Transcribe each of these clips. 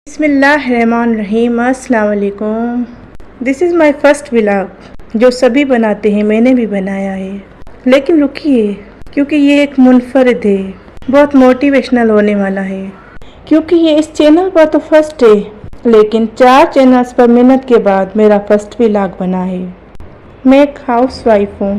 बिस्मिल्लाहिर्रहमानिर्रहीम। अस्सलाम वालेकुम। This is my first vlog जो सभी बनाते हैं, मैंने भी बनाया है। लेकिन रुकिए, क्योंकि ये एक मुनफरिद है, बहुत मोटिवेशनल होने वाला है। क्योंकि ये इस चैनल पर तो फर्स्ट है, लेकिन 4 चैनल्स पर मेहनत के बाद मेरा फर्स्ट व्लॉग बना है। मैं एक हाउसवाइफ हूँ।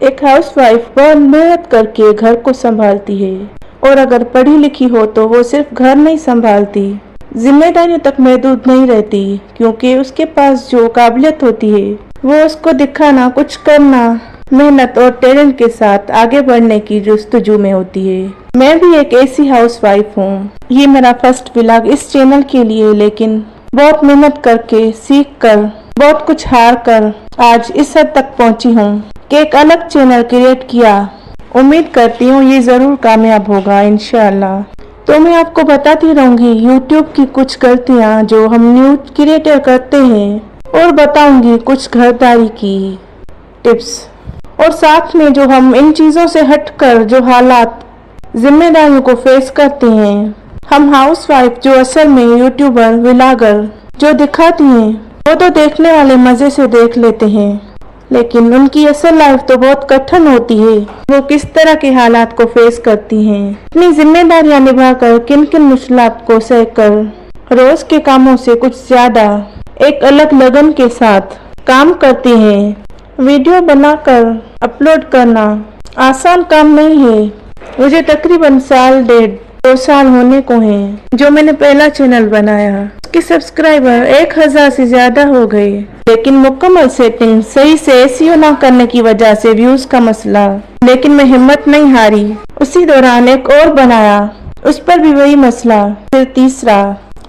एक हाउसवाइफ बहुत मेहनत करके घर को संभालती है, और अगर पढ़ी लिखी हो तो वो सिर्फ घर नहीं संभालती, जिम्मेदारियों तक महदूद नहीं रहती, क्योंकि उसके पास जो काबिलियत होती है वो उसको दिखाना, कुछ करना, मेहनत और टैलेंट के साथ आगे बढ़ने की जुस्तजू में होती है। मैं भी एक ऐसी हाउसवाइफ हूँ। ये मेरा फर्स्ट व्लॉग इस चैनल के लिए, लेकिन बहुत मेहनत करके, सीख कर, बहुत कुछ हार कर आज इस हद तक पहुँची हूँ कि एक अलग चैनल क्रिएट किया। उम्मीद करती हूँ ये जरूर कामयाब होगा इंशाअल्लाह। तो मैं आपको बताती रहूंगी यूट्यूब की कुछ गलतियां जो हम न्यूज़ क्रिएटर करते हैं, और बताऊंगी कुछ घरदारी की टिप्स, और साथ में जो हम इन चीज़ों से हटकर जो हालात, जिम्मेदारियों को फेस करते हैं। हम हाउसवाइफ जो असल में यूट्यूबर, व्लॉगर जो दिखाती हैं, वो तो देखने वाले मज़े से देख लेते हैं, लेकिन उनकी असल लाइफ तो बहुत कठिन होती है। वो किस तरह के हालात को फेस करती हैं, अपनी जिम्मेदारियां निभाकर किन किन मुश्किलात को सहकर, रोज के कामों से कुछ ज्यादा एक अलग लगन के साथ काम करती हैं। वीडियो बनाकर अपलोड करना आसान काम नहीं है। मुझे तकरीबन 1.5-2 साल होने को हैं जो मैंने पहला चैनल बनाया। उसके सब्सक्राइबर 1000 से ज्यादा हो गए, लेकिन मुकम्मल सेटिंग सही से एसईओ ना करने की वजह से व्यूज का मसला। लेकिन मैं हिम्मत नहीं हारी। उसी दौरान एक और बनाया, उस पर भी वही मसला। फिर तीसरा।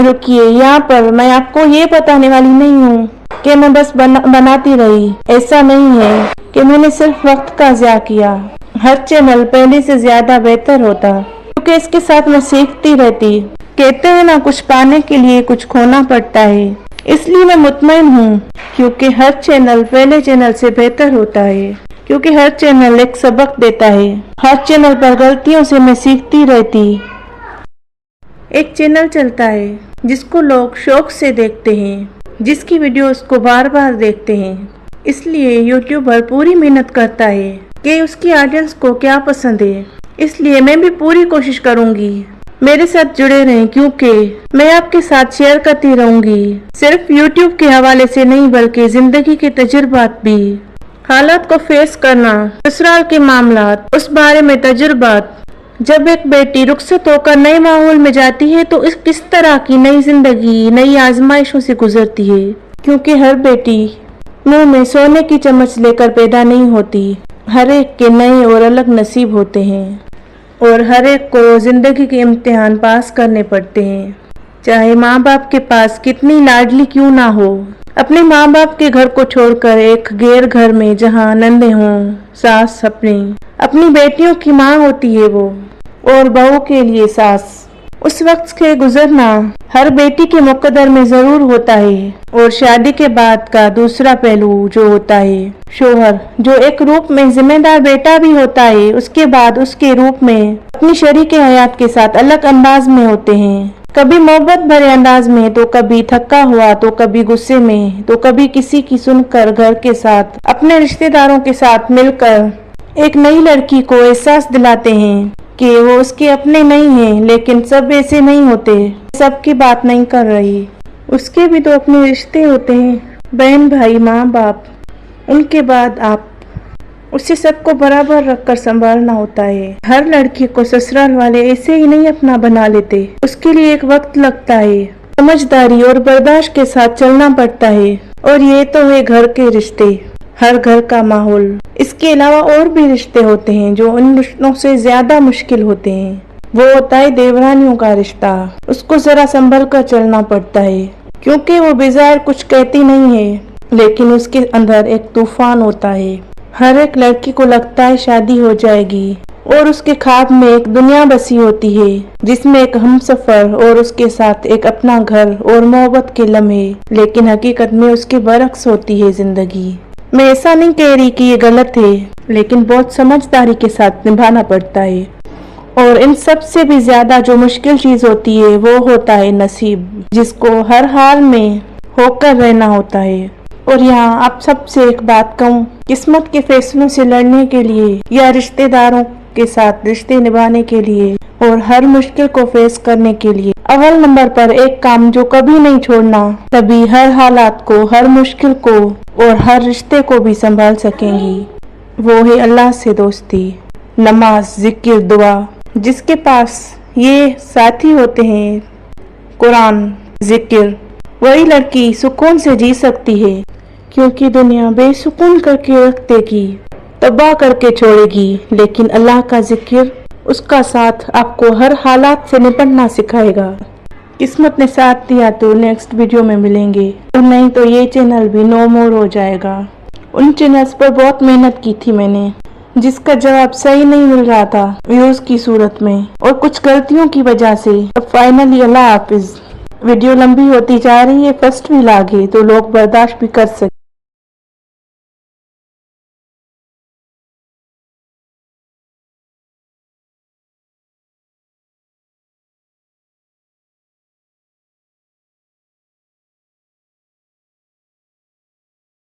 रुकिए, यहाँ पर मैं आपको ये बताने वाली नहीं हूँ कि मैं बस बनाती रही। ऐसा नहीं है कि मैंने सिर्फ वक्त का ज़िया किया। हर चैनल पहले से ज्यादा बेहतर होता, क्योंकि इसके साथ मैं सीखती रहती। कहते हैं ना, कुछ पाने के लिए कुछ खोना पड़ता है। इसलिए मैं मुतमईन हूँ, क्योंकि हर चैनल पहले चैनल से बेहतर होता है, क्योंकि हर चैनल एक सबक देता है। हर चैनल पर गलतियों से मैं सीखती रहती। एक चैनल चलता है जिसको लोग शौक से देखते हैं, जिसकी वीडियोस को बार बार देखते हैं। इसलिए यूट्यूबर पूरी मेहनत करता है कि उसकी ऑडियंस को क्या पसंद है। इसलिए मैं भी पूरी कोशिश करूंगी। मेरे साथ जुड़े रहें, क्योंकि मैं आपके साथ शेयर करती रहूंगी, सिर्फ यूट्यूब के हवाले से नहीं बल्कि जिंदगी के तजुर्बात भी। हालात को फेस करना, ससुराल के मामलात, उस बारे में तजुर्बात। जब एक बेटी रुखसत होकर नए माहौल में जाती है तो इस किस तरह की नई जिंदगी, नई आजमाइशों से गुजरती है, क्योंकि हर बेटी मुंह में सोने की चम्मच लेकर पैदा नहीं होती। हर एक के नए और अलग नसीब होते हैं, और हर एक को जिंदगी के इम्तिहान पास करने पड़ते हैं, चाहे माँ बाप के पास कितनी लाडली क्यों ना हो। अपने माँ बाप के घर को छोड़कर एक गैर घर में जहाँ नंदे हों, सास अपनी बेटियों की माँ होती है वो, और बहू के लिए सास। उस वक्त के गुजरना हर बेटी के मुकद्दर में जरूर होता है। और शादी के बाद का दूसरा पहलू जो होता है, शोहर, जो एक रूप में जिम्मेदार बेटा भी होता है, उसके बाद उसके रूप में अपनी शरीके हयात के साथ अलग अंदाज में होते हैं। कभी मोहब्बत भरे अंदाज में, तो कभी थका हुआ, तो कभी गुस्से में, तो कभी किसी की सुनकर घर के साथ, अपने रिश्तेदारों के साथ मिलकर एक नई लड़की को एहसास दिलाते हैं कि वो उसके अपने नहीं हैं। लेकिन सब ऐसे नहीं होते। सबकी बात नहीं कर रही, उसके भी तो अपने रिश्ते होते हैं, बहन भाई, माँ बाप। उनके बाद आप, उसे सबको बराबर रखकर संभालना होता है। हर लड़की को ससुराल वाले ऐसे ही नहीं अपना बना लेते। उसके लिए एक वक्त लगता है, समझदारी और बर्दाश्त के साथ चलना पड़ता है। और ये तो है घर के रिश्ते, हर घर का माहौल। इसके अलावा और भी रिश्ते होते हैं जो उन रिश्तों से ज्यादा मुश्किल होते हैं। वो होता है देवरानियों का रिश्ता। उसको जरा संभल कर चलना पड़ता है, क्योंकि वो बेजार कुछ कहती नहीं है, लेकिन उसके अंदर एक तूफान होता है। हर एक लड़की को लगता है शादी हो जाएगी, और उसके ख्वाब में एक दुनिया बसी होती है, जिसमें एक हमसफर और उसके साथ एक अपना घर और मोहब्बत के लम्हे। लेकिन हकीकत में उसके बरक्स होती है जिंदगी। मैं ऐसा नहीं कह रही कि ये गलत है, लेकिन बहुत समझदारी के साथ निभाना पड़ता है। اور ان سب سے بھی زیادہ جو مشکل چیز ہوتی ہے وہ ہوتا ہے نصیب، جس کو ہر حال میں ہو کر رہنا ہوتا ہے۔ اور یہاں آپ سب سے ایک بات کہوں، قسمت کے فیصلوں سے لڑنے کے لیے یا رشتہ داروں کے ساتھ رشتے نبھانے کے لیے اور ہر مشکل کو فیس کرنے کے لیے اول نمبر پر ایک کام جو کبھی نہیں چھوڑنا، تبھی ہر حالات کو، ہر مشکل کو اور ہر رشتے کو بھی سنبھال سکیں گی، وہ ہے اللہ سے دوستی، نماز، ذکر، دعا۔ جس کے پاس یہ ساتھی ہوتے ہیں، قرآن، ذکر، وہی لڑکی سکون سے جی سکتی ہے، کیونکہ دنیا بے سکون کر کے رکھ دے گی، تباہ کر کے چھوڑے گی، لیکن اللہ کا ذکر، اس کا ساتھ آپ کو ہر حالات سے نپٹنا سکھائے گا۔ قسمت نے ساتھ دیا تو نیکسٹ ویڈیو میں ملیں گے، اور نہیں تو یہ چینل بھی نو مور ہو جائے گا۔ ان چینلز پر بہت محنت کی تھی میں نے، جس کا جواب صحیح نہیں مل رہا تھا ویوز کی صورت میں، اور کچھ غلطیوں کی وجہ سے اب فائنلی اللہ حافظ۔ ویڈیو لمبی ہوتی جا رہی ہے، فرسٹ ولاگ ہے تو لوگ برداشت بھی کر سکتے۔